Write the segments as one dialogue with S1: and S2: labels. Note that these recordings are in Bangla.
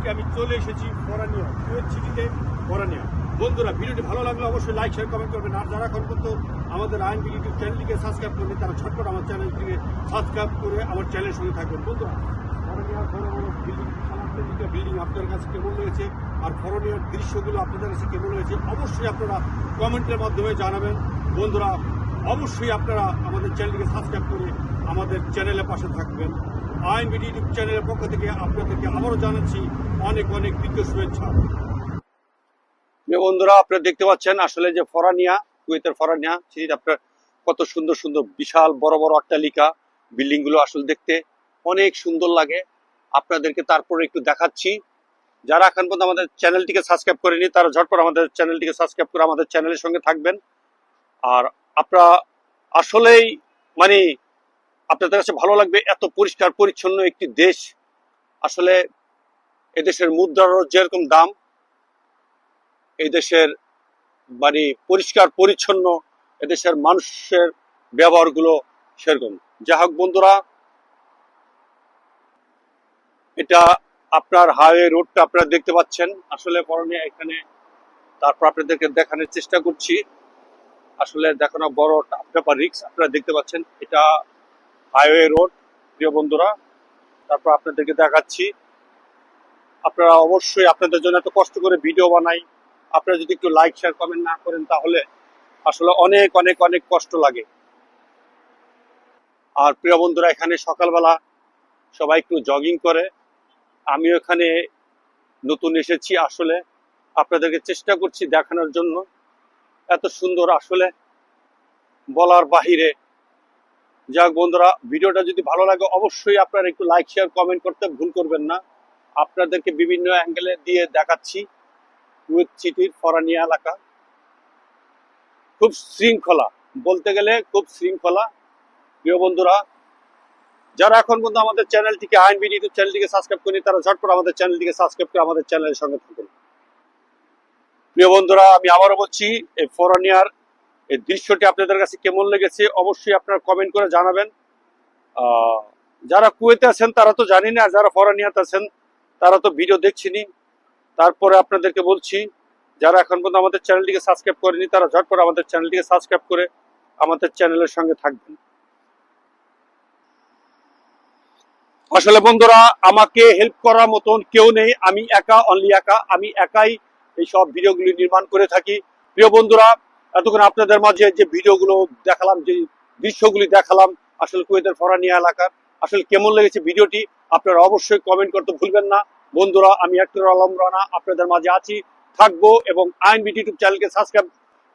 S1: আজকে আমি চলে এসেছি ফরানিয়া, কুয়েত সিটিতে ফরানিয়া। বন্ধুরা, ভিডিওটি ভালো লাগলে অবশ্যই লাইক শেয়ার কমেন্ট করবেন। আর যারা এখন পর্যন্ত আমাদের আইএনবি ইউটিউব চ্যানেলটিকে সাবস্ক্রাইব করবেন তারা ঝটপট আমার চ্যানেলটিকে সাবস্ক্রাইব করে আমার চ্যানেলের সঙ্গে থাকবেন। বন্ধুরা, ফরানিয়ার বড় বড় বিল্ডিং, সালামদিঘা বিল্ডিং আপনাদের কাছে কেমন লেগেছে আর ফরানিয়ার দৃশ্যগুলো আপনাদের কাছে কেমন লেগেছে অবশ্যই আপনারা কমেন্টের মাধ্যমে জানাবেন। বন্ধুরা, অবশ্যই আপনারা আমাদের চ্যানেলটিকে সাবস্ক্রাইব করে আমাদের চ্যানেলের পাশে থাকবেন। আইএনবি ইউটিউব চ্যানেলের পক্ষ থেকে আপনাদেরকে আবারও জানাচ্ছি অনেক অনেক প্রীতি শুভেচ্ছা। বন্ধুরা, আপনারা দেখতে পাচ্ছেন আসলে যে ফরানিয়া, কুয়েতের ফরানিয়া সিটি, আপনার কত সুন্দর সুন্দর বিশাল বড় বড় অট্টালিকা বিল্ডিং গুলো আসলে দেখতে অনেক সুন্দর লাগে। আপনাদেরকে তারপরে একটু দেখাচ্ছি। যারা এখন পর্যন্ত আমাদের চ্যানেলটিকে সাবস্ক্রাইব করেনি তারা ঝটপট আমাদের চ্যানেলটিকে সাবস্ক্রাইব করে আমাদের চ্যানেলের সঙ্গে থাকবেন। আর আপনারা আসলেই মানে আপনাদের কাছে ভালো লাগবে, এত পরিষ্কার পরিচ্ছন্ন একটি দেশ। আসলে এদেশের মুদ্রারও যেরকম দাম, এই দেশের মানে পরিষ্কার পরিচ্ছন্ন এদেশের মানুষের ব্যবহারগুলো সেরকম। যাই হোক বন্ধুরা, এটা আপনার হাইওয়ে রোডটা আপনারা দেখতে পাচ্ছেন আসলে ফরানিয়া এখানে। তারপর আপনাদেরকে দেখানোর চেষ্টা করছি, আসলে দেখানো বড় ব্যাপার, রিক্স। আপনারা দেখতে পাচ্ছেন এটা হাইওয়ে রোড প্রিয় বন্ধুরা। তারপর আপনাদেরকে দেখাচ্ছি। আপনারা অবশ্যই, আপনাদের জন্য এত কষ্ট করে ভিডিও বানাই, আপনারা যদি একটু লাইক শেয়ার কমেন্ট না করেন তাহলে আসলে অনেক অনেক অনেক কষ্ট লাগে। আর প্রিয় বন্ধুরা, এখানে সকালবেলা সবাই একটু জগিং করে, আমিও এখানে নতুন এসেছি। আসলে আপনাদেরকে চেষ্টা করছি দেখানোর জন্য, এত সুন্দর আসলে বলার বাহিরে। যাক বন্ধুরা, ভিডিওটা যদি ভালো লাগে অবশ্যই আপনারা একটু লাইক শেয়ার কমেন্ট করতে ভুল করবেন না। আপনাদেরকে বিভিন্ন অ্যাঙ্গেলে দিয়ে দেখাচ্ছি কুয়েত সিটির ফরানিয়া এলাকা। খুব শৃঙ্খলা, বলতে গেলে খুব শৃঙ্খলা। প্রিয় বন্ধুরা, যারা এখন পর্যন্ত আমাদের চ্যানেলটিকে আইএনবি ইউটিউব চ্যানেলটিকে সাবস্ক্রাইব করেনি তারা ঝটপট আমাদের চ্যানেলটিকে সাবস্ক্রাইব করে আমাদের চ্যানেলের সঙ্গে থাকুন। প্রিয় বন্ধুরা, আমি আবারও বলছি, এই ফরানিয়ার এই দৃশ্যটি আপনাদের কাছে কেমন লেগেছে অবশ্যই আপনারা কমেন্ট করে জানাবেন। যারা কুয়েতে আছেন তারা তো জানি না, যারা ফরানিয়াতে আছেন তারা তো ভিডিও দেখছেনি। তারপরে আপনাদেরকে বলছি, যারা এখন পর্যন্ত আমাদের চ্যানেলটিকে সাবস্ক্রাইব করেনি তারা ঝটপট আমাদের চ্যানেলটিকে সাবস্ক্রাইব করে আমাদের চ্যানেলের সঙ্গে থাকবেন। আসলে বন্ধুরা, আমাকে হেল্প করার মতন কেউ নেই, আমি একা, অনলি একা, আমি একাই এই সব ভিডিওগুলি নির্মাণ করে থাকি। প্রিয় বন্ধুরা, এতক্ষণ আপনাদের মাঝে যে ভিডিওগুলো দেখালাম, যে দৃশ্যগুলি দেখালাম আসলে কুয়েতের ফরানিয়া এলাকার, আসলে কেমন লেগেছে ভিডিওটি আপনারা অবশ্যই কমেন্ট করতে ভুলবেন না। বন্ধুরা, আমি একটু আলম রানা আপনাদের মাঝে আছি, থাকবো, এবং আইএনবি ইউটিউব চ্যানেলকে সাবস্ক্রাইব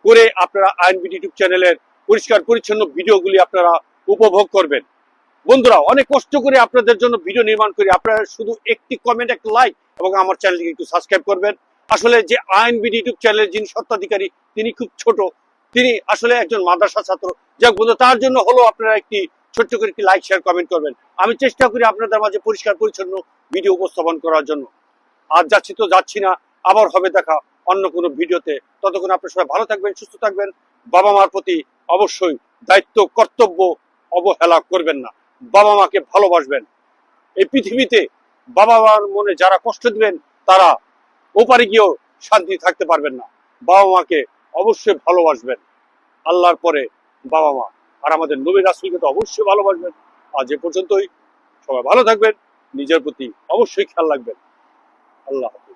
S1: করে আপনারা আইএনবি ইউটিউব চ্যানেলের পরিষ্কার পরিচ্ছন্ন ভিডিওগুলি আপনারা উপভোগ করবেন। বন্ধুরা, অনেক কষ্ট করে আপনাদের জন্য ভিডিও নির্মাণ করি, আপনারা শুধু একটি কমেন্ট, একটা লাইক এবং আমার চ্যানেলকে একটু সাবস্ক্রাইব করবেন। আসলে যে আইএনবি ইউটিউব চ্যানেলের যিনি স্বত্বাধিকারী তিনি খুব ছোট, তিনি আসলে একজন মাদ্রাসা ছাত্র। যাক বন্ধু, তার জন্য হলো আপনারা একটি ছোট্ট করে একটি লাইক শেয়ার কমেন্ট করবেন। আমি চেষ্টা করি আপনাদের মাঝে পরিষ্কার পরিচ্ছন্ন ভিডিও উপস্থাপন করার জন্য। আজ যাচ্ছি তো যাচ্ছি না, আবার হবে দেখা অন্য কোনো ভিডিওতে। ততক্ষণ আপনারা সবাই ভালো থাকবেন, সুস্থ থাকবেন। বাবা মার প্রতি অবশ্যই দায়িত্ব কর্তব্য অবহেলা করবেন না, বাবা মাকে ভালোবাসবেন। এই পৃথিবীতে বাবা মার মনে যারা কষ্ট দিবেন তারা ওপারে গিয়েও শান্তি থাকতে পারবেন না। বাবা মাকে অবশ্যই ভালোবাসবেন, আল্লাহর পরে বাবা মা, আর আমাদের নবী রাসূলকে তো অবশ্যই ভালোবাসবেন। আজ এ পর্যন্তই, সবাই ভালো থাকবেন, নিজের প্রতি অবশ্যই খেয়াল রাখবেন। আল্লাহ হাফেজ।